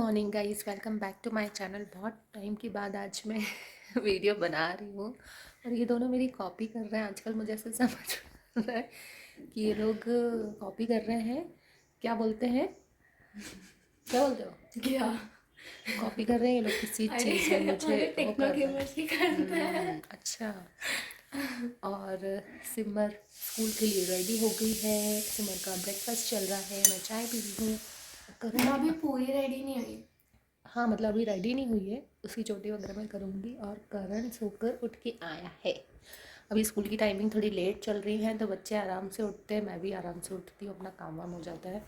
Morning guys, welcome back to my channel. बहुत time के बाद आज मैं वीडियो बना रही हूँ और ये दोनों मेरी कॉपी कर रहे हैं। आजकल मुझे ऐसे समझ रहा है कि ये लोग कॉपी कर रहे हैं। क्या बोलते हैं, क्या बोलते हो? क्या? कॉपी कर रहे हैं ये लोग किसी चीज़ में, मुझे अरे वो टेक्नो कर रहे गेमर्स ही करते हैं। हैं। अच्छा। और सिमर स्कूल के लिए रेडी हो गई है। सिमर का ब्रेकफास्ट चल रहा है, मैं चाय पी रही हूँ। मैं करण, अभी पूरी रेडी नहीं हुई। हाँ मतलब अभी रेडी नहीं हुई है, उसकी चोटी वगैरह मैं करूँगी। और करण सोकर उठ के आया है। अभी स्कूल की टाइमिंग थोड़ी लेट चल रही है तो बच्चे आराम से उठते हैं, मैं भी आराम से उठती हूँ, अपना काम वाम हो जाता है।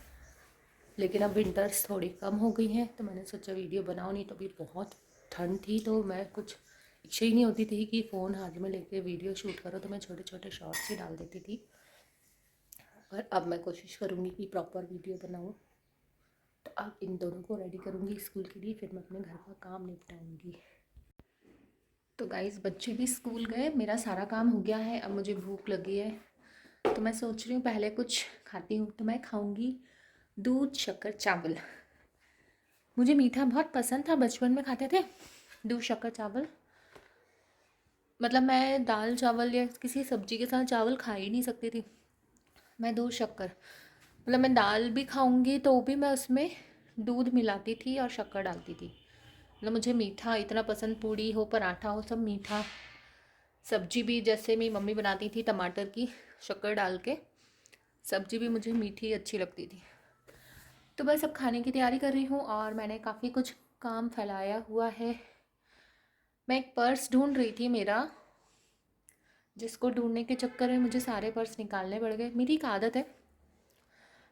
लेकिन अब विंटर्स थोड़ी कम हो गई हैं तो मैंने सोचा वीडियो बनाऊँ। नहीं तो अभी बहुत ठंड थी तो मैं कुछ इच्छा ही नहीं होती थी कि फ़ोन हाथ में लेके वीडियो शूट करो, तो मैं छोटे छोटे शॉर्ट्स ही डाल देती थी। पर अब मैं कोशिश करूँगी कि प्रॉपर वीडियो बनाऊँ। तो अब इन दोनों को रेडी करूँगी स्कूल के लिए, फिर मैं अपने घर का काम निपटाऊँगी। तो गाइस, बच्चे भी स्कूल गए, मेरा सारा काम हो गया है। अब मुझे भूख लगी है तो मैं सोच रही हूँ पहले कुछ खाती हूँ। तो मैं खाऊँगी दूध शक्कर चावल। मुझे मीठा बहुत पसंद था, बचपन में खाते थे दूध शक्कर चावल। मतलब मैं दाल चावल या किसी सब्जी के साथ चावल खा ही नहीं सकती थी। मैं दूध शक्कर, मतलब मैं दाल भी खाऊंगी तो भी मैं उसमें दूध मिलाती थी और शक्कर डालती थी। मतलब मुझे मीठा इतना पसंद, पूड़ी हो पराठा हो सब मीठा। सब्जी भी जैसे मेरी मम्मी बनाती थी टमाटर की शक्कर डाल के, सब्जी भी मुझे मीठी अच्छी लगती थी। तो बस अब खाने की तैयारी कर रही हूँ और मैंने काफ़ी कुछ काम फैलाया हुआ है। मैं एक पर्स ढूंढ रही थी मेरा, जिसको ढूंढने के चक्कर में मुझे सारे पर्स निकालने पड़ गए। मेरी एक आदत है,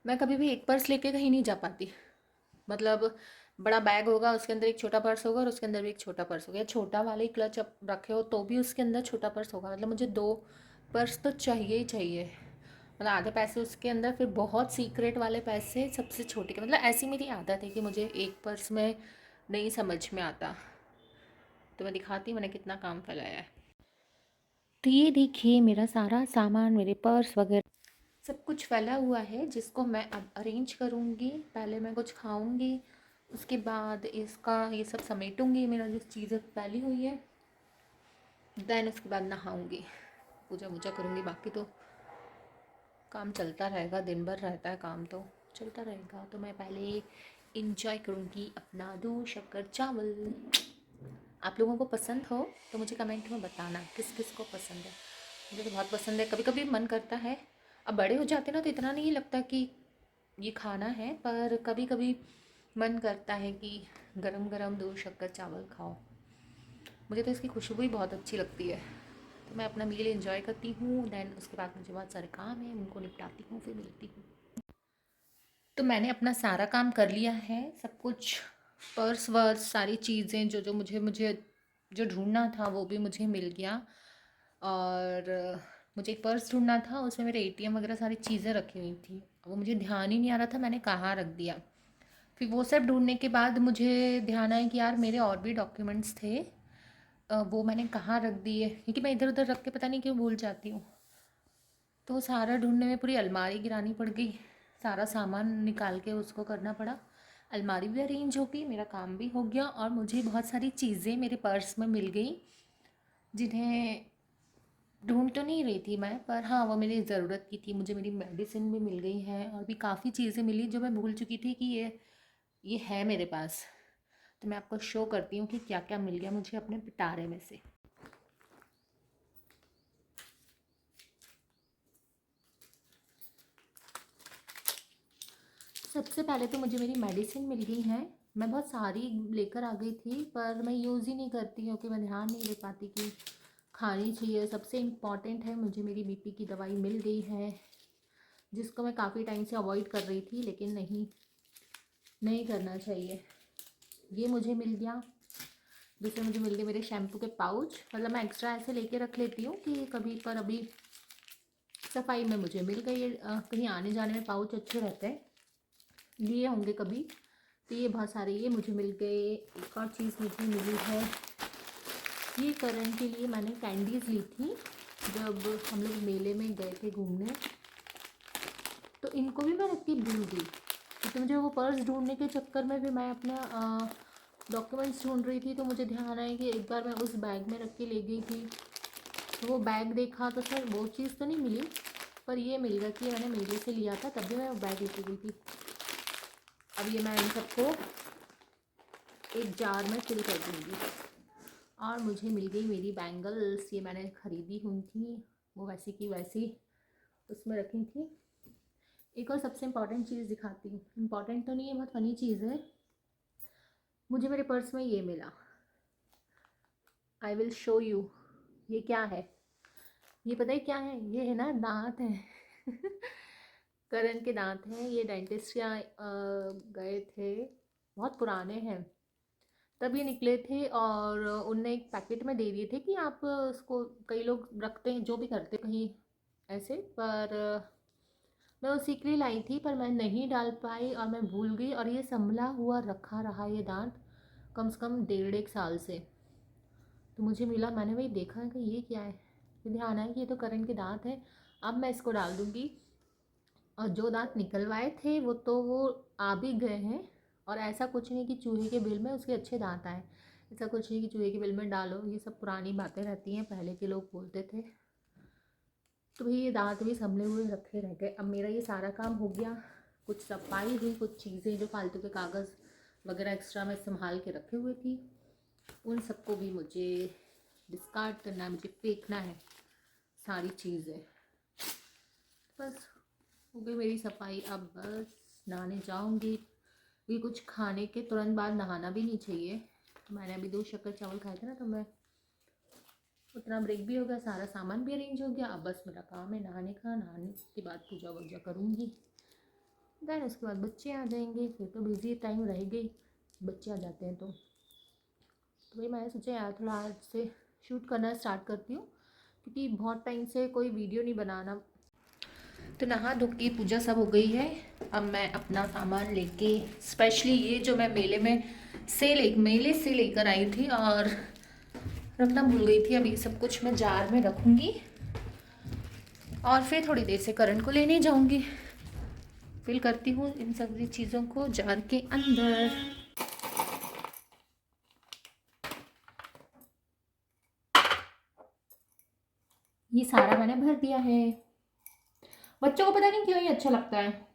मैं कभी भी एक पर्स लेके कहीं नहीं जा पाती। मतलब बड़ा बैग होगा, उसके अंदर एक छोटा पर्स होगा और उसके अंदर भी एक छोटा पर्स होगा, या छोटा वाले क्लच अब रखे हो तो भी उसके अंदर छोटा पर्स होगा। मतलब मुझे दो पर्स तो चाहिए ही चाहिए। मतलब आधे पैसे उसके अंदर, फिर बहुत सीक्रेट वाले पैसे सबसे छोटे के। मतलब ऐसी मेरी आदत है कि मुझे एक पर्स में नहीं समझ में आता। तो मैं दिखाती हूँ मैंने कितना काम फैलाया है। तो ये देखिए मेरा सारा सामान, मेरे पर्स वगैरह सब कुछ फैला हुआ है, जिसको मैं अब अरेंज करूँगी। पहले मैं कुछ खाऊँगी, उसके बाद इसका ये सब समेटूँगी, मेरा जो चीज़ें फैली हुई है। देन उसके बाद नहाऊँगी, पूजा वूजा करूँगी। बाकी तो काम चलता रहेगा, दिन भर रहता है काम तो चलता रहेगा। तो मैं पहले इंजॉय करूँगी अपना दूध शक्कर चावल। आप लोगों को पसंद हो तो मुझे कमेंट में बताना किस किस को पसंद है। मुझे तो बहुत पसंद है। कभी कभी मन करता है, अब बड़े हो जाते ना तो इतना नहीं लगता कि ये खाना है, पर कभी कभी मन करता है कि गरम गरम दूध शक्कर चावल खाओ। मुझे तो इसकी खुशबू ही बहुत अच्छी लगती है। तो मैं अपना मील एंजॉय करती हूँ, देन उसके बाद मुझे बहुत सारे काम हैं, उनको निपटाती हूँ, फिर मिलती हूँ। तो मैंने अपना सारा काम कर लिया है, सब कुछ पर्स वर्स सारी चीज़ें जो जो मुझे मुझे जो ढूंढना था वो भी मुझे मिल गया। और मुझे एक पर्स ढूंढना था, उसमें मेरे एटीएम वगैरह सारी चीज़ें रखी हुई थी, वो मुझे ध्यान ही नहीं आ रहा था मैंने कहाँ रख दिया। फिर वो सब ढूंढने के बाद मुझे ध्यान आया कि यार मेरे और भी डॉक्यूमेंट्स थे, वो मैंने कहाँ रख दिए, क्योंकि मैं इधर उधर रख के पता नहीं क्यों भूल जाती हूँ। तो सारा ढूंढने में पूरी अलमारी गिरानी पड़ गई, सारा सामान निकाल के उसको करना पड़ा। अलमारी भी अरेंज हो गई, मेरा काम भी हो गया और मुझे बहुत सारी चीज़ें मेरे पर्स में मिल गई, जिन्हें ढूंढ तो नहीं रही थी मैं, पर हाँ वो मेरी ज़रूरत की थी। मुझे मेरी मेडिसिन भी मिल गई है और भी काफ़ी चीज़ें मिली जो मैं भूल चुकी थी कि ये है मेरे पास। तो मैं आपको शो करती हूँ कि क्या क्या मिल गया मुझे अपने पिटारे में से। सबसे पहले तो मुझे मेरी मेडिसिन मिल गई है। मैं बहुत सारी लेकर आ गई थी पर मैं यूज़ ही नहीं करती, क्योंकि मैं ध्यान नहीं दे पाती कि खानी चाहिए। सबसे इम्पॉर्टेंट है, मुझे मेरी बीपी की दवाई मिल गई है, जिसको मैं काफ़ी टाइम से अवॉइड कर रही थी, लेकिन नहीं नहीं करना चाहिए। ये मुझे मिल गया। दूसरे मुझे मिल गए मेरे शैम्पू के पाउच। मतलब मैं एक्स्ट्रा ऐसे लेके रख लेती हूँ कि कभी, पर अभी सफाई में मुझे मिल गई। कहीं आने जाने में पाउच अच्छे रहते हैं, लिए होंगे कभी। तो ये बहुत सारे ये मुझे मिल गए। एक और चीज़ मुझे मिली है, ये करण के लिए मैंने कैंडीज़ ली थी जब हम लोग मेले में गए थे घूमने, तो इनको भी मैं रख के भूल गई। तो मुझे वो पर्स ढूंढने के चक्कर में भी मैं अपना डॉक्यूमेंट्स ढूंढ रही थी, तो मुझे ध्यान आया कि एक बार मैं उस बैग में रख के ले गई थी। तो वो बैग देखा तो सर वो चीज़ तो नहीं मिली, पर ये मिल गया कि मैंने मेले से लिया था, तब भी मैं वो बैग लेके गई थी। अब ये मैं इन सबको एक जार में फिल कर दूँगी। और मुझे मिल गई मेरी बैंगल्स, ये मैंने ख़रीदी हुई थी, वो वैसी की वैसी उसमें रखी थी। एक और सबसे इम्पॉर्टेंट चीज़ दिखाती हूँ, इम्पॉर्टेंट तो नहीं है, बहुत फ़नी चीज़ है। मुझे मेरे पर्स में ये मिला, आई विल शो यू। ये क्या है, ये पता है क्या है? ये है ना दांत है करण के दांत हैं। ये डेंटिस्ट यहाँ गए थे, बहुत पुराने हैं, तब ये निकले थे और उनने एक पैकेट में दे दिए थे कि आप उसको, कई लोग रखते हैं जो भी करते कहीं ऐसे, पर मैं उसी के लिए लाई थी, पर मैं नहीं डाल पाई और मैं भूल गई, और ये संभला हुआ रखा रहा ये दांत कम से कम 1.5 साल से। तो मुझे मिला, मैंने वही देखा कि ये क्या है, फिर ध्यान आया कि ये तो करण के दांत हैं। अब मैं इसको डाल दूँगी। और जो दांत निकलवाए थे वो आ भी गए हैं, और ऐसा कुछ नहीं कि चूहे के बिल में उसके अच्छे दांत आए, ऐसा कुछ नहीं कि चूहे के बिल में डालो, ये सब पुरानी बातें रहती हैं, पहले के लोग बोलते थे। तो भाई ये दांत भी संभले हुए रखे रह गए। अब मेरा ये सारा काम हो गया, कुछ सफाई हुई, कुछ चीज़ें जो फालतू के कागज़ वगैरह एक्स्ट्रा में संभाल के रखे हुए थी, उन सबको भी मुझे डिस्कार्ड करना है, मुझे फेंकना है सारी चीज़ें। बस हो गई मेरी सफाई। अब बस नहाने जाऊंगी, क्योंकि कुछ खाने के तुरंत बाद नहाना भी नहीं चाहिए। मैंने अभी 2 शक्कर चावल खाए थे ना, तो मैं उतना ब्रेक भी हो गया, सारा सामान भी अरेंज हो गया। अब बस मेरा काम है नहाने का, नहाने के बाद पूजा वूजा करूँगी, देन उसके बाद बच्चे आ जाएंगे, फिर तो बिज़ी टाइम रहेगा ही, बच्चे आ जाते हैं तो भाई मैंने सोचा यार थोड़ा आज से शूट करना स्टार्ट करती हूँ, क्योंकि बहुत टाइम से कोई वीडियो नहीं बनाना। तो नहा धो के पूजा सब हो गई है। अब मैं अपना सामान लेके, स्पेशली ये जो मैं मेले से लेकर आई थी और रखना भूल गई थी, अभी सब कुछ मैं जार में रखूँगी और फिर थोड़ी देर से करण को लेने जाऊँगी। फिल करती हूँ इन सभी चीज़ों को जार के अंदर। ये सारा मैंने भर दिया है। बच्चों को पता नहीं क्यों ये अच्छा लगता है।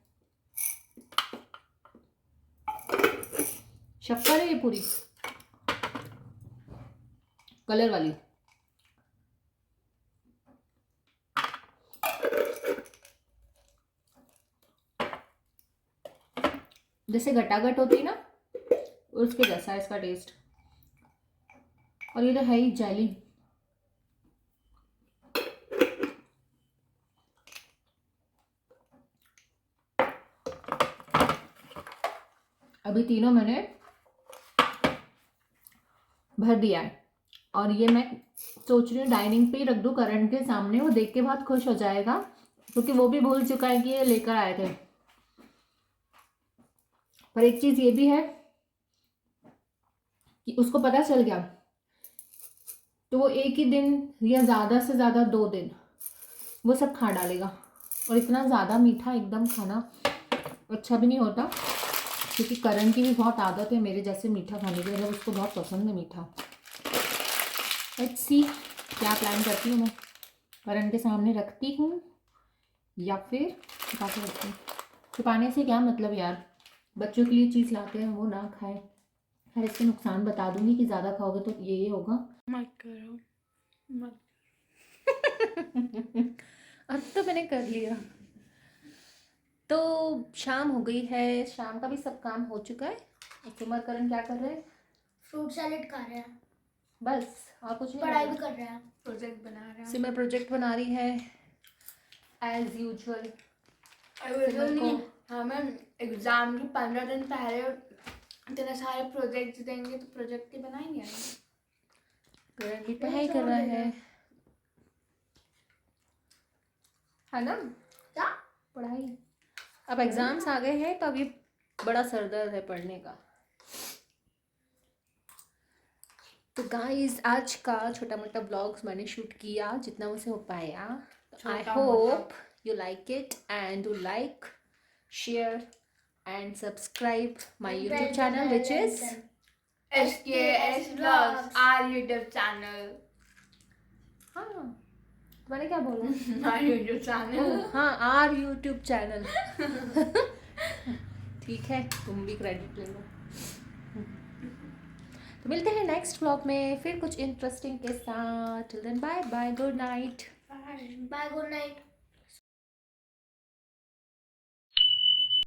शक्कर है ये पूरी, कलर वाली। जैसे गटागट होती है ना, उसके जैसा है इसका टेस्ट। और ये तो है ही जेली। अभी तीनों मैंने भर दिया है, और ये मैं सोच रही हूँ डाइनिंग पे ही रख दूँ करण के सामने, वो देख के बहुत खुश हो जाएगा, क्योंकि वो भी भूल चुका है कि ये लेकर आए थे। पर एक चीज़ ये भी है कि उसको पता चल गया तो वो एक ही दिन या ज़्यादा से ज़्यादा 2 दिन वो सब खा डालेगा। और इतना ज़्यादा मीठा एकदम खाना अच्छा भी नहीं होता, क्योंकि करण की भी बहुत आदत है मेरे जैसे मीठा खाने की, मतलब उसको बहुत पसंद है मीठा। लेट्स सी क्या प्लान करती हूँ मैं, करण के सामने रखती हूँ या फिर छुपा के रखती हूँ। छुपाने से क्या मतलब यार, बच्चों के लिए चीज़ लाते हैं वो ना खाए। खैर इसके नुकसान बता दूंगी कि ज़्यादा खाओगे तो ये होगा। मत करो, मत। अब तो मैंने कर लिया। तो शाम हो गई है, शाम का भी सब काम हो चुका है। सिमर करण क्या कर रहे हैं? फ्रूट सैलेड खा रहे हैं, बस और कुछ नहीं। पढ़ाई भी कर रहे हैं, प्रोजेक्ट बना रहे हैं। सिमर प्रोजेक्ट बना रही है एज यूजुअल। हमें एग्जाम के 15 दिन पहले इतने सारे प्रोजेक्ट्स देंगे, तो प्रोजेक्ट के बनाएंगे हम। करण भी पढ़ाई कर रहा है ना? क्या पढ़ाई। अब एग्जाम्स आ गए हैं तो अभी बड़ा सरदर्द है पढ़ने का। तो गाइस आज का छोटा मोटा ब्लॉग्स मैंने शूट किया जितना मुझसे हो पाया। I hope you like it and do like, share and subscribe my YouTube channel, which is SKS Vlogs, our YouTube channel. हाँ मैंने क्या बोला Our YouTube channel. हाँ आर यूट्यूब चैनल ठीक है, तुम भी क्रेडिट ले लो। तो मिलते हैं नेक्स्ट व्लॉग में फिर कुछ इंटरेस्टिंग के साथ। Till then bye bye, good night. Bye, good night.